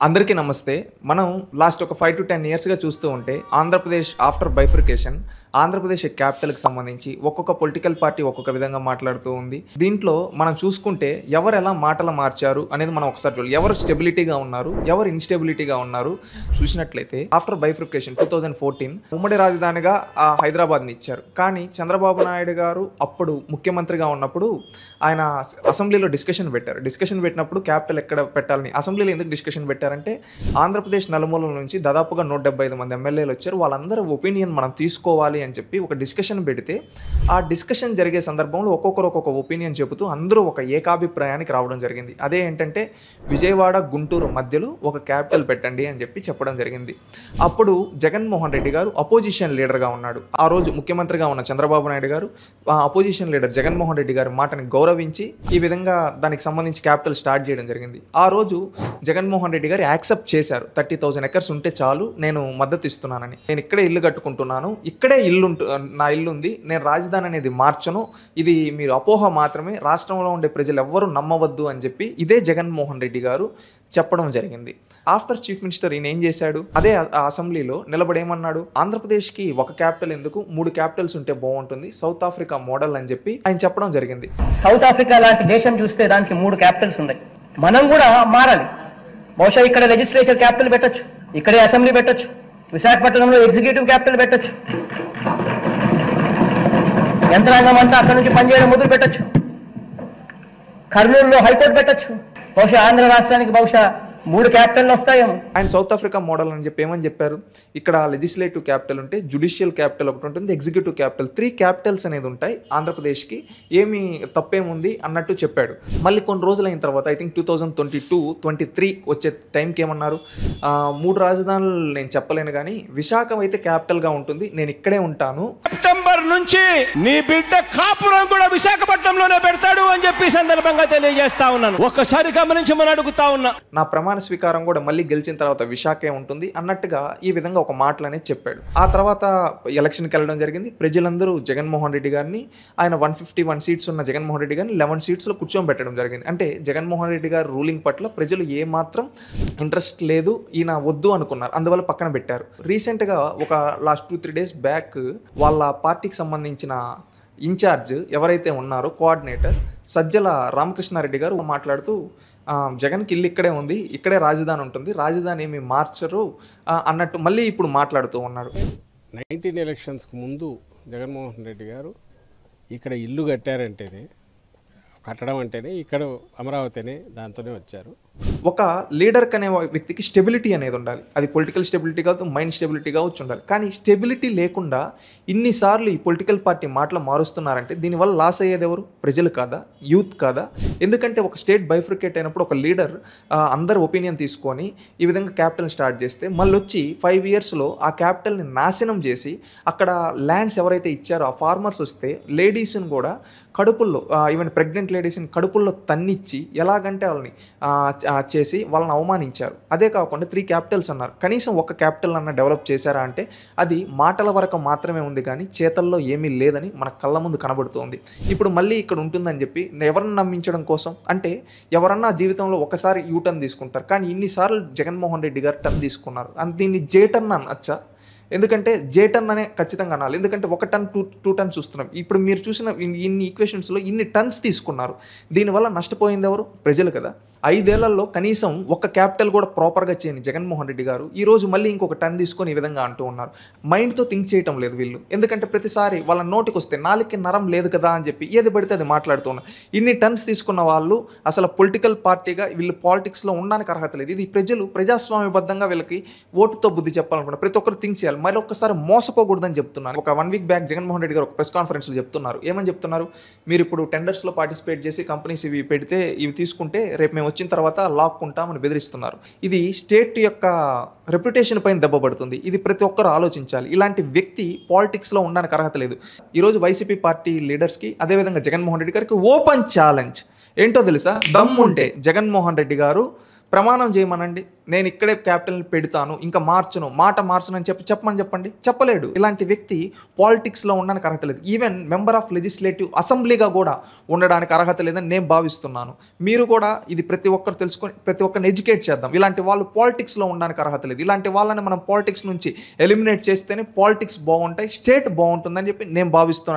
అందరికీ నమస్తే. మనం లాస్ట్ ఒక 5 to 10 ఇయర్స్‌గా చూస్తూ ఉంటే ఆంధ్రప్రదేశ్ ఆఫ్టర్ బైఫర్కేషన్ ఆంధ్రప్రదేశ్ క్యాపిటల్‌కి సంబంధించి ఒక్కొక్క పొలిటికల్ పార్టీ ఒక్కొక్క విధంగా మాట్లాడుతూ ఉంది. దీంట్లో మనం చూసుకుంటే ఎవరు ఎలా మాటలు మార్చారు అనేది మనం ఒకసారి చూడాలి. ఎవరు స్టెబిలిటీగా ఉన్నారు, ఎవరు ఇన్‌స్టెబిలిటీగా ఉన్నారు చూసినట్లయితే ఆఫ్టర్ బైఫర్కేషన్ 2014 ఉమ్మడి రాజధానిగా హైదరాబాద్‌ని ఇచ్చారు. కానీ చంద్రబాబు నాయుడు గారు అప్పుడు ముఖ్యమంత్రిగా ఉన్నప్పుడు ఆయన అసెంబ్లీలో డిస్కషన్ పెట్టినప్పుడు క్యాపిటల్ ఎక్కడ పెట్టాలని అసెంబ్లీలో ఎందుకు డిస్కషన్ పెట్టారంటే ఆంధ్రప్రదేశ్ నలుమూలల నుంచి దాదాపుగా 175 మంది ఎమ్మెల్యేలు వచ్చారు. వాళ్ళందరూ ఒపీనియన్ మనం తీసుకోవాలి అని చెప్పి ఒక డిస్కషన్ పెడితే ఆ డిస్కషన్ జరిగే సందర్భంలో ఒక్కొక్కరు ఒక్కొక్క ఒపీనియన్ చెబుతూ అందరూ ఒక ఏకాభిప్రాయానికి రావడం జరిగింది. అదే ఏంటంటే విజయవాడ గుంటూరు మధ్యలో ఒక క్యాపిటల్ పెట్టండి అని చెప్పడం జరిగింది. అప్పుడు జగన్మోహన్ రెడ్డి గారు అపోజిషన్ లీడర్గా ఉన్నాడు. ఆ రోజు ముఖ్యమంత్రిగా ఉన్న చంద్రబాబు నాయుడు గారు అపోజిషన్ లీడర్ జగన్మోహన్ రెడ్డి గారి మాటని గౌరవించి ఈ విధంగా దానికి సంబంధించి క్యాపిటల్ స్టార్ట్ చేయడం జరిగింది. ఆ రోజు జగన్మోహన్ రెడ్డి గారు యాక్సెప్ట్ చేశారు. 30,000 ఎకర్స్ ఉంటే చాలు, నేను మద్దతు ఇస్తున్నానని. నేను ఇక్కడే ఇల్లు కట్టుకుంటున్నాను, ఇక్కడే నా ఇల్లు ఉంది, నేను రాజధాని అనేది మార్చను, ఇది మీరు అపోహ మాత్రమే, రాష్ట్రంలో ఉండే ప్రజలు ఎవ్వరూ నమ్మవద్దు అని చెప్పి ఇదే జగన్మోహన్ రెడ్డి గారు చెప్పడం జరిగింది. ఆఫ్టర్ చీఫ్ మినిస్టర్ ఈయన ఏం చేశాడు, అదే అసెంబ్లీలో నిలబడేమన్నాడు, ఆంధ్రప్రదేశ్కి ఒక క్యాపిటల్ ఎందుకు 3 క్యాపిటల్స్ ఉంటే బాగుంటుంది, సౌత్ ఆఫ్రికా మోడల్ అని చెప్పి ఆయన చెప్పడం జరిగింది. సౌత్ ఆఫ్రికా లాంటి దేశం చూస్తే దానికి 3 క్యాపిటల్స్ ఉన్నాయి. మనం కూడా మారాలి. బహుశా ఇక్కడ లెజిస్లేచర్ క్యాపిటల్ పెట్టొచ్చు, ఇక్కడే అసెంబ్లీ పెట్టొచ్చు, విశాఖపట్నంలో ఎగ్జిక్యూటివ్ క్యాపిటల్ పెట్టొచ్చు, యంత్రాంగం అంతా అక్కడ నుంచి పనిచేయడం మొదలు పెట్టొచ్చు, కర్నూలులో హైకోర్టు పెట్టొచ్చు. బహుశా ఆంధ్ర రాష్ట్రానికి బహుశా 3 క్యాపిటల్ వస్తాయేమో. ఆయన సౌత్ ఆఫ్రికా మోడల్ అని చెప్పి ఏమని చెప్పారు, ఇక్కడ లెజిస్లేటివ్ క్యాపిటల్ ఉంటే జుడిషియల్ క్యాపిటల్ ఒకటి ఉంటుంది, ఎగ్జిక్యూటివ్ క్యాపిటల్ 3 క్యాపిటల్స్ అనేది ఉంటాయి ఆంధ్రప్రదేశ్కి, ఏమి తప్పేముంది అన్నట్టు చెప్పాడు. మళ్ళీ కొన్ని రోజులు అయిన తర్వాత ఐ థింక్ 2022-23 వచ్చే టైంకి ఏమన్నారు, 3 రాజధానులు నేను చెప్పలేను కానీ విశాఖ అయితే క్యాపిటల్గా ఉంటుంది, నేను ఇక్కడే ఉంటాను, సెప్టెంబర్ నుంచి నీ బిడ్డ కాపురం కూడా విశాఖపట్నంలోనే పెడతాడు అని చెప్పి సందర్భంగా తెలియజేస్తా ఉన్నాను. ఒక్కసారి గమనించమని అడుగుతా ఉన్నా. నా ప్రమాణ స్వీకారం కూడా మళ్ళీ గెలిచిన తర్వాత విశాఖే ఉంటుంది అన్నట్టుగా ఈ విధంగా ఒక మాటలు అనేది చెప్పాడు. ఆ తర్వాత ఎలక్షన్కి వెళ్ళడం జరిగింది. ప్రజలందరూ జగన్మోహన్ రెడ్డి గారిని, ఆయన 151 సీట్స్ ఉన్న జగన్మోహన్ రెడ్డి గారిని 11 సీట్స్లో కూర్చోబెట్టడం జరిగింది. అంటే జగన్మోహన్ రెడ్డి గారు రూలింగ్ పట్ల ప్రజలు ఏమాత్రం ఇంట్రెస్ట్ లేదు, ఈయన వద్దు అనుకున్నారు, అందువల్ల పక్కన పెట్టారు. రీసెంట్గా ఒక లాస్ట్ 2-3 డేస్ బ్యాక్ వాళ్ళ పార్టీకి సంబంధించిన ఇన్ఛార్జ్ ఎవరైతే ఉన్నారో కోఆర్డినేటర్ సజ్జల రామకృష్ణారెడ్డి గారు మాట్లాడుతూ జగన్కి ఇల్లు ఇక్కడే ఉంది, ఇక్కడే రాజధాని ఉంటుంది, రాజధాని ఏమి మార్చరు అన్నట్టు మళ్ళీ ఇప్పుడు మాట్లాడుతూ ఉన్నారు. 19 ఎలక్షన్స్కి ముందు జగన్మోహన్ రెడ్డి గారు ఇక్కడ ఇల్లు కట్టడం అంటేనే ఇక్కడ అమరావతినే దాంతోనే వచ్చారు. ఒక లీడర్కి అనే వ్యక్తికి స్టెబిలిటీ అనేది ఉండాలి. అది పొలిటికల్ స్టెబిలిటీ కావచ్చు, మైండ్ స్టెబిలిటీ కావచ్చు ఉండాలి. కానీ స్టెబిలిటీ లేకుండా ఇన్నిసార్లు ఈ పొలిటికల్ పార్టీ మాటలు మారుస్తున్నారంటే దీనివల్ల లాస్ అయ్యేది ఎవరు? ప్రజలు కాదా, యూత్ కాదా? ఎందుకంటే ఒక స్టేట్ బైఫ్రికేట్ అయినప్పుడు ఒక లీడర్ అందరు ఒపీనియన్ తీసుకొని ఈ విధంగా క్యాపిటల్ స్టార్ట్ చేస్తే మళ్ళీ వచ్చి 5 ఇయర్స్లో ఆ క్యాపిటల్ని నాశనం చేసి అక్కడ ల్యాండ్స్ ఎవరైతే ఇచ్చారో ఆ ఫార్మర్స్ వస్తే లేడీస్ని కూడా కడుపుల్లో, ఈవెన్ ప్రెగ్నెంట్ లేడీస్ని కడుపుల్లో తన్నిచ్చి ఎలాగంటే వాళ్ళని చేసి వాళ్ళని అవమానించారు. అదే కాకుండా 3 క్యాపిటల్స్ అన్నారు. కనీసం ఒక క్యాపిటల్ అన్న డెవలప్ చేశారా అంటే అది మాటల వరకు మాత్రమే ఉంది కానీ చేతల్లో ఏమీ లేదని మన కళ్ళ ముందు కనబడుతుంది. ఇప్పుడు మళ్ళీ ఇక్కడ ఉంటుందని చెప్పి ఎవరిని నమ్మించడం కోసం, అంటే ఎవరన్నా జీవితంలో ఒకసారి యూటర్న్ తీసుకుంటారు, కానీ ఇన్నిసార్లు జగన్మోహన్ రెడ్డి గారు టర్న్ తీసుకున్నారు. దీన్ని జేటర్న్ అనొచ్చా? ఎందుకంటే జేటర్న్ అనే ఖచ్చితంగా అనాలి. ఎందుకంటే 1 టన్ 2 టన్ చూస్తున్నాం. ఇప్పుడు మీరు చూసిన ఇన్ని ఈక్వేషన్స్లో ఇన్ని టన్స్ తీసుకున్నారు. దీనివల్ల నష్టపోయింది ఎవరు? ప్రజలు కదా. 5 ఏళ్లలో కనీసం ఒక క్యాపిటల్ కూడా ప్రాపర్గా చేయని జగన్మోహన్ రెడ్డి గారు ఈరోజు మళ్ళీ ఇంకొక టన్ తీసుకొని ఈ విధంగా అంటూ ఉన్నారు. మైండ్తో థింక్ చేయటం లేదు వీళ్ళు. ఎందుకంటే ప్రతిసారి వాళ్ళ నోటికి వస్తే నాలుగుకి నరం లేదు కదా అని చెప్పి ఏది పడితే అది మాట్లాడుతూ ఉన్నారు. ఇన్ని టన్స్ తీసుకున్న వాళ్ళు అసలు పొలిటికల్ పార్టీగా వీళ్ళు పాలిటిక్స్లో ఉండడానికి అర్హత లేదు. ఇది ప్రజలు ప్రజాస్వామ్యబద్ధంగా వీళ్ళకి ఓటుతో బుద్ధి చెప్పాలనుకున్నారు. ప్రతి ఒక్కరు థింక్ చేయాలి. మరి ఒక్కసారి మోసపోకూడదని చెప్తున్నారు. ఒక 1 వీక్ బ్యాక్ జగన్మోహన్ రెడ్డి గారు ఒక ప్రెస్ కాన్ఫరెన్స్లో చెప్తున్నారు. ఏమని చెప్తున్నారు, మీరు ఇప్పుడు టెండర్స్లో పార్టిసిపేట్ చేసి కంపెనీస్ ఇవి పెడితే ఇవి తీసుకుంటే రేపు మేము వచ్చిన తర్వాత లాక్కుంటామని బెదిరిస్తున్నారు. ఇది స్టేట్ యొక్క రెప్యుటేషన్ పైన దెబ్బపడుతుంది. ఇది ప్రతి ఒక్కరు ఆలోచించాలి. ఇలాంటి వ్యక్తి పాలిటిక్స్లో ఉండడానికి అర్హత లేదు. ఈరోజు వైసీపీ పార్టీ లీడర్స్కి అదేవిధంగా జగన్మోహన్ రెడ్డి గారికి ఓపెన్ ఛాలెంజ్ ఏంటో తెలుసా? దమ్ముంటే జగన్మోహన్ రెడ్డి గారు ప్రమాణం చేయమనండి, నేను ఇక్కడే క్యాపిటల్ని పెడతాను, ఇంకా మార్చను, మాట మార్చను అని చెప్పండి. చెప్పలేడు. ఇలాంటి వ్యక్తి పాలిటిక్స్లో ఉండడానికి అర్హత లేదు. ఈవెన్ మెంబర్ ఆఫ్ లెజిస్లేటివ్ అసెంబ్లీగా కూడా ఉండడానికి అర్హత లేదని నేను భావిస్తున్నాను. మీరు కూడా ఇది ప్రతి ఒక్కరు తెలుసుకొని ప్రతి ఒక్కరిని ఎడ్యుకేట్ చేద్దాం. ఇలాంటి వాళ్ళు పాలిటిక్స్లో ఉండడానికి అర్హత లేదు. ఇలాంటి వాళ్ళని మనం పాలిటిక్స్ నుంచి ఎలిమినేట్ చేస్తేనే పాలిటిక్స్ బాగుంటాయి, స్టేట్ బాగుంటుందని చెప్పి నేను భావిస్తున్నాను.